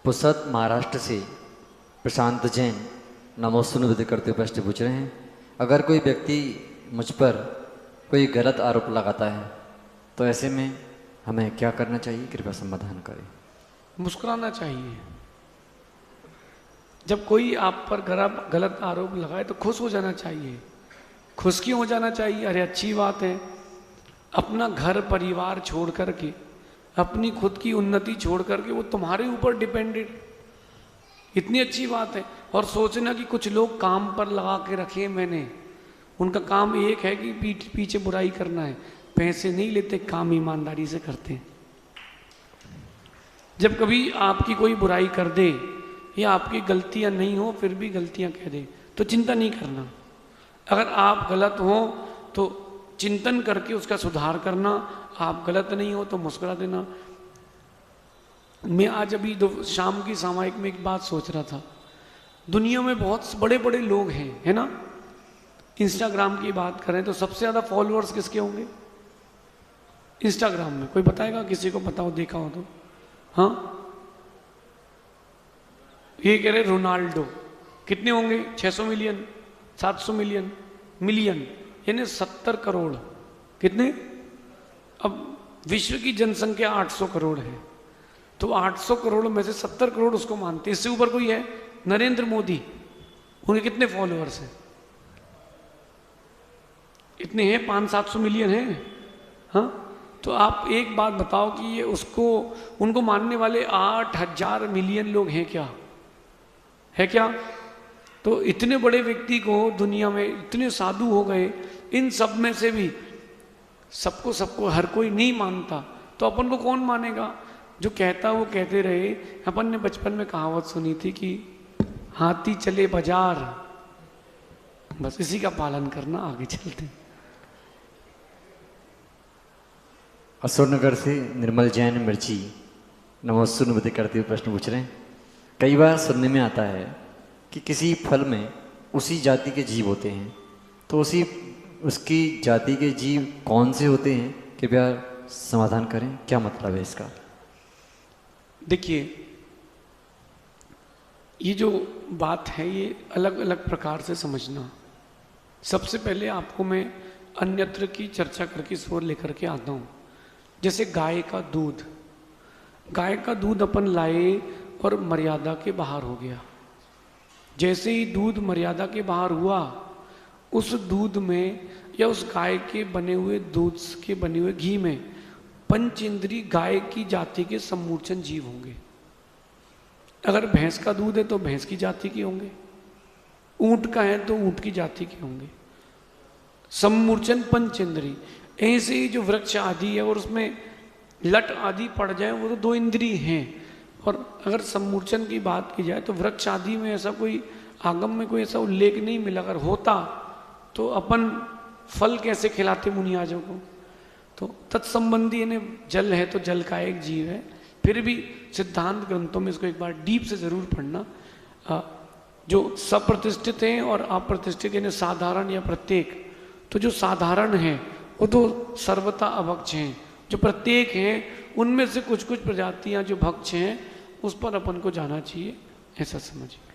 पुसद महाराष्ट्र से प्रशांत जैन नमोस्तु निवेदन करते हुए प्रश्न पूछ रहे हैं, अगर कोई व्यक्ति मुझ पर कोई गलत आरोप लगाता है तो ऐसे में हमें क्या करना चाहिए, कृपया समाधान करें। मुस्कुराना चाहिए। जब कोई आप पर गलत आरोप लगाए तो खुश हो जाना चाहिए। खुश क्यों हो जाना चाहिए? अरे अच्छी बात है, अपना घर परिवार छोड़ करके, अपनी खुद की उन्नति छोड़ करके वो तुम्हारे ऊपर डिपेंडेड, इतनी अच्छी बात है। और सोचना कि कुछ लोग काम पर लगा के रखे मैंने, उनका काम एक है कि पीछे बुराई करना है, पैसे नहीं लेते, काम ईमानदारी से करते हैं। जब कभी आपकी कोई बुराई कर दे या आपकी गलतियां नहीं हो फिर भी गलतियां कह दे तो चिंता नहीं करना। अगर आप गलत हो तो चिंतन करके उसका सुधार करना, आप गलत नहीं हो तो मुस्कुरा देना। मैं आज अभी शाम की सामायिक में एक बात सोच रहा था, दुनिया में बहुत बड़े बड़े लोग हैं, है ना। इंस्टाग्राम की बात करें तो सबसे ज़्यादा फॉलोअर्स किसके होंगे इंस्टाग्राम में? कोई बताएगा? किसी को पता हो, देखा हो तो? हाँ, ये कह रहे रोनाल्डो। कितने होंगे? 600 मिलियन, 700 मिलियन, मिलियन यानी 70 करोड़। कितने? अब विश्व की जनसंख्या 800 करोड़ है, तो 800 करोड़ में से 70 करोड़ उसको मानते हैं। इससे ऊपर कोई है? नरेंद्र मोदी, उनके कितने फॉलोअर्स हैं? इतने हैं, 500-700 मिलियन हैं। हाँ, तो आप एक बात बताओ कि ये उनको मानने वाले 8000 मिलियन लोग हैं क्या? है क्या? तो इतने बड़े व्यक्ति को दुनिया में इतने साधु हो गए, इन सब में से भी सबको हर कोई नहीं मानता, तो अपन को कौन मानेगा? जो कहता वो कहते रहे। अपन ने बचपन में कहावत सुनी थी कि हाथी चले बाजार, बस इसी का पालन करना, आगे चलते। असुरनगर से निर्मल जैन मिर्ची नमोस्तु निवेदन करते हुए प्रश्न पूछ रहे हैं, कई बार सुनने में आता है कि किसी फल में उसी जाति के जीव होते हैं, तो उसकी जाति के जीव कौन से होते हैं, कृपया समाधान करें, क्या मतलब है इसका? देखिए, ये जो बात है ये अलग अलग प्रकार से समझना। सबसे पहले आपको मैं अन्यत्र की चर्चा करके इस ओर लेकर के आता हूँ। जैसे गाय का दूध अपन लाए और मर्यादा के बाहर हो गया। जैसे ही दूध मर्यादा के बाहर हुआ, उस दूध में या उस गाय के बने हुए दूध के बने हुए घी में पंचेंद्री गाय की जाति के सम्मूर्छन जीव होंगे। अगर भैंस का दूध है तो भैंस की जाति के होंगे, ऊंट का है तो ऊंट की जाति के होंगे। सम्मूर्छन पंचेंद्री। ऐसे ही जो वृक्ष आदि है और उसमें लट आदि पड़ जाए वो तो 2 इंद्रिय हैं। और अगर सम्मूर्छन की बात की जाए तो वृक्ष आदि में ऐसा कोई आगम में कोई ऐसा उल्लेख नहीं मिला। अगर होता तो अपन फल कैसे खिलाते मुनियाजों को? तो तत्संबंधी यानी जल है तो जल का एक जीव है। फिर भी सिद्धांत ग्रंथों में इसको एक बार डीप से जरूर पढ़ना। जो सप्रतिष्ठित हैं और अप्रतिष्ठित यानी साधारण या प्रत्येक, तो जो साधारण है वो तो सर्वथा अभक्ष हैं। जो प्रत्येक हैं उनमें से कुछ कुछ प्रजातियां जो भक्ष हैं उस पर अपन को जाना चाहिए, ऐसा समझिए।